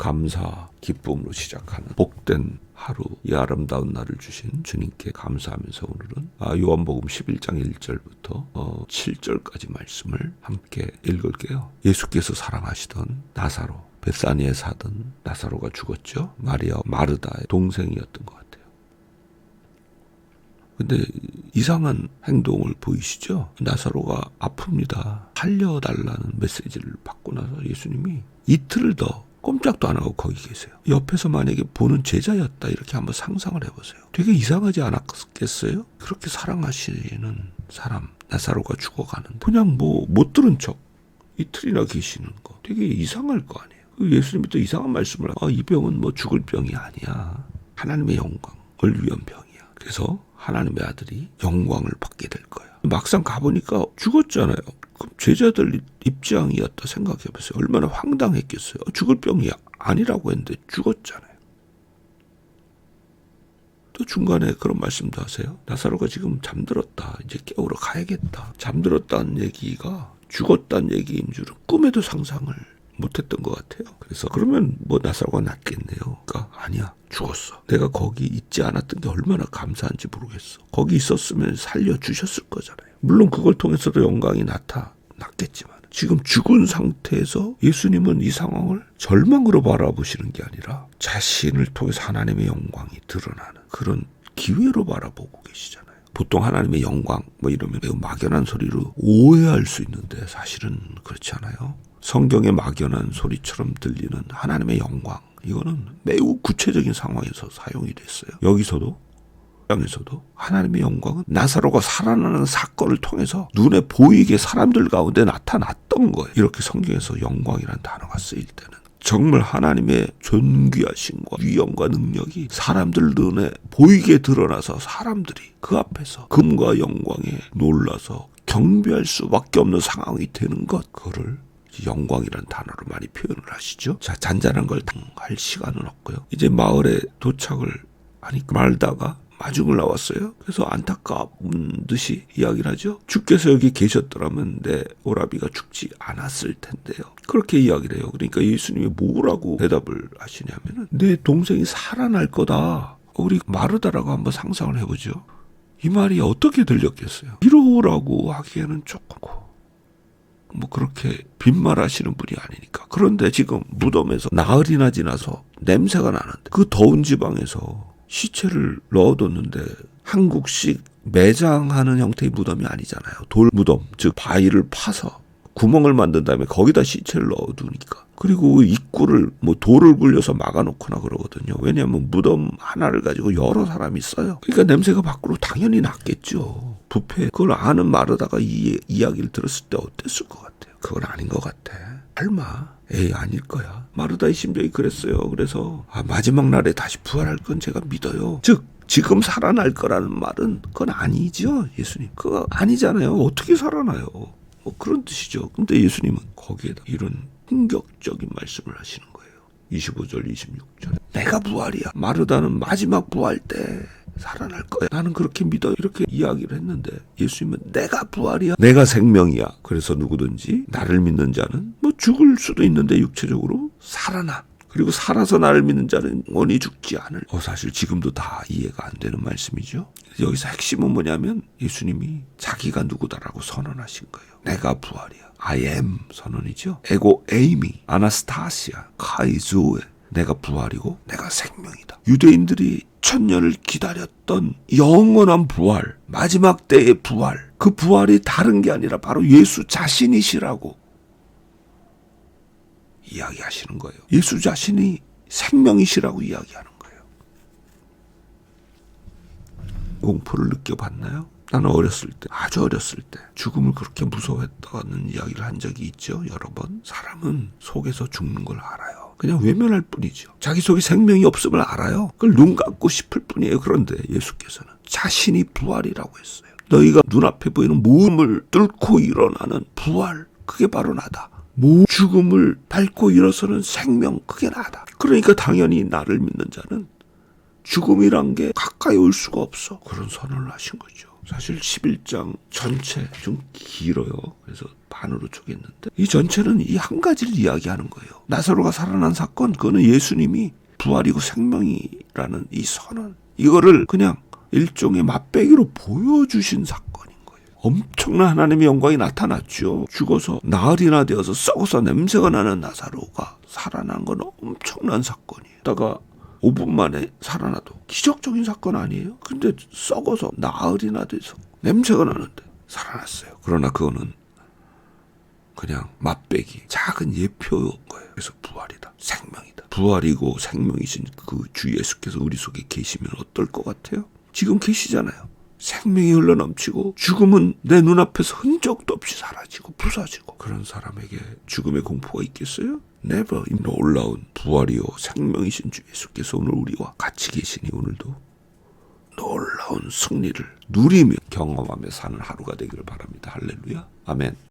감사, 기쁨으로 시작하는 복된 하루, 이 아름다운 날을 주신 주님께 감사하면서 오늘은 요한복음 11장 1절부터 7절까지 말씀을 함께 읽을게요. 예수께서 사랑하시던 나사로, 벳사니에 사던 나사로가 죽었죠. 마리아 마르다의 동생이었던 것 같아요. 근데 이상한 행동을 보이시죠? 나사로가 아픕니다. 살려달라는 메시지를 받고 나서 예수님이 이틀을 더 꼼짝도 안 하고 거기 계세요. 옆에서 만약에 보는 제자였다 이렇게 한번 상상을 해보세요. 되게 이상하지 않았겠어요? 그렇게 사랑하시는 사람, 나사로가 죽어가는 그냥 못 들은 척 이틀이나 계시는 거 되게 이상할 거 아니에요. 예수님이 또 이상한 말씀을 이 병은 죽을 병이 아니야. 하나님의 영광을 위한 병이야. 그래서 하나님의 아들이 영광을 받게 될 거야. 막상 가보니까 죽었잖아요. 그럼 제자들 입장이었다 생각해보세요. 얼마나 황당했겠어요. 죽을 병이 아니라고 했는데 죽었잖아요. 또 중간에 그런 말씀도 하세요. 나사로가 지금 잠들었다. 이제 깨우러 가야겠다. 잠들었다는 얘기가 죽었다는 얘기인 줄은 꿈에도 상상을 못했던 것 같아요. 그래서 그러면 나사로가 낫겠네요. 그러니까 아니야, 죽었어. 내가 거기 있지 않았던 게 얼마나 감사한지 모르겠어. 거기 있었으면 살려주셨을 거잖아요. 물론 그걸 통해서도 영광이 나타났겠지만 지금 죽은 상태에서 예수님은 이 상황을 절망으로 바라보시는 게 아니라 자신을 통해서 하나님의 영광이 드러나는 그런 기회로 바라보고 계시잖아요. 보통 하나님의 영광 이러면 매우 막연한 소리로 오해할 수 있는데 사실은 그렇지 않아요. 성경의 막연한 소리처럼 들리는 하나님의 영광, 이거는 매우 구체적인 상황에서 사용이 됐어요. 여기서도 하나님의 영광은 나사로가 살아나는 사건을 통해서 눈에 보이게 사람들 가운데 나타났던 거예요. 이렇게 성경에서 영광이라는 단어가 쓰일 때는 정말 하나님의 존귀하심과 위엄과 능력이 사람들 눈에 보이게 드러나서 사람들이 그 앞에서 금과 영광에 놀라서 경배할 수밖에 없는 상황이 되는 것, 그거를 영광이라는 단어로 많이 표현을 하시죠. 자, 잔잔한 걸 당할 시간은 없고요. 이제 마을에 도착을 하니까 말다가 마중을 나왔어요. 그래서 안타까운 듯이 이야기를 하죠. 주께서 여기 계셨더라면 내 오라비가 죽지 않았을 텐데요. 그렇게 이야기를 해요. 그러니까 예수님이 뭐라고 대답을 하시냐면은 내 동생이 살아날 거다. 우리 마르다라고 한번 상상을 해보죠. 이 말이 어떻게 들렸겠어요? 이러라고 하기에는 조금 그렇게 빈말하시는 분이 아니니까. 그런데 지금 무덤에서 나흘이나 지나서 냄새가 나는데 그 더운 지방에서 시체를 넣어뒀는데 한국식 매장하는 형태의 무덤이 아니잖아요. 돌무덤, 즉 바위를 파서 구멍을 만든 다음에 거기다 시체를 넣어두니까. 그리고 입구를 돌을 굴려서 막아놓거나 그러거든요. 왜냐하면 무덤 하나를 가지고 여러 사람이 써요. 그러니까 냄새가 밖으로 당연히 났겠죠. 부패. 그걸 아는 마르다가 이 이야기를 들었을 때 어땠을 것 같아요? 그건 아닌 것 같아. 설마. 아닐 거야. 마르다의 심정이 그랬어요. 그래서 마지막 날에 다시 부활할 건 제가 믿어요. 즉 지금 살아날 거라는 말은 그건 아니죠. 예수님. 그거 아니잖아요. 어떻게 살아나요? 그런 뜻이죠. 근데 예수님은 거기에다 이런 충격적인 말씀을 하시는 거예요. 25절 26절. 내가 부활이야. 마르다는 마지막 부활 때 살아날 거야. 나는 그렇게 믿어. 이렇게 이야기를 했는데 예수님은 내가 부활이야. 내가 생명이야. 그래서 누구든지 나를 믿는 자는 죽을 수도 있는데 육체적으로 살아나. 그리고 살아서 나를 믿는 자는 영원히 죽지 않을. 사실 지금도 다 이해가 안 되는 말씀이죠. 여기서 핵심은 뭐냐면 예수님이 자기가 누구다라고 선언하신 거예요. 내가 부활이야. I am 선언이죠. 에고 에이미, 아나스타시아, 카이조에. 내가 부활이고 내가 생명이다. 유대인들이 천년을 기다렸던 영원한 부활, 마지막 때의 부활, 그 부활이 다른 게 아니라 바로 예수 자신이시라고 이야기하시는 거예요. 예수 자신이 생명이시라고 이야기하는 거예요. 공포를 느껴봤나요? 나는 어렸을 때, 아주 어렸을 때 죽음을 그렇게 무서워했다는 이야기를 한 적이 있죠. 여러 번. 사람은 속에서 죽는 걸 알아요. 그냥 외면할 뿐이죠. 자기 속에 생명이 없음을 알아요. 그걸 눈 감고 싶을 뿐이에요. 그런데 예수께서는 자신이 부활이라고 했어요. 너희가 눈앞에 보이는 모험을 뚫고 일어나는 부활, 그게 바로 나다. 죽음을 밟고 일어서는 생명, 그게 나다. 그러니까 당연히 나를 믿는 자는 죽음이란 게 가까이 올 수가 없어. 그런 선언을 하신 거죠. 사실 11장 전체 좀 길어요. 그래서 반으로 쪼갰는데 이 전체는 이 한 가지를 이야기하는 거예요. 나사로가 살아난 사건, 그거는 예수님이 부활이고 생명이라는 이 선언, 이거를 그냥 일종의 맛배기로 보여주신 사건인 거예요. 엄청난 하나님의 영광이 나타났죠. 죽어서 나흘이나 되어서 썩어서 냄새가 나는 나사로가 살아난 건 엄청난 사건이에요. 다가 5분 만에 살아나도 기적적인 사건 아니에요? 근데 썩어서 나흘이나 돼서 냄새가 나는데 살아났어요. 그러나 그거는 그냥 맛배기, 작은 예표인 거예요. 그래서 부활이다, 생명이다. 부활이고 생명이신 그 주 예수께서 우리 속에 계시면 어떨 것 같아요? 지금 계시잖아요. 생명이 흘러넘치고 죽음은 내 눈앞에서 흔적도 없이 사라지고 부서지고, 그런 사람에게 죽음의 공포가 있겠어요? Never. 놀라운 부활이요 생명이신 주 예수께서 오늘 우리와 같이 계시니 오늘도 놀라운 승리를 누리며 경험하며 사는 하루가 되기를 바랍니다. 할렐루야. 아멘.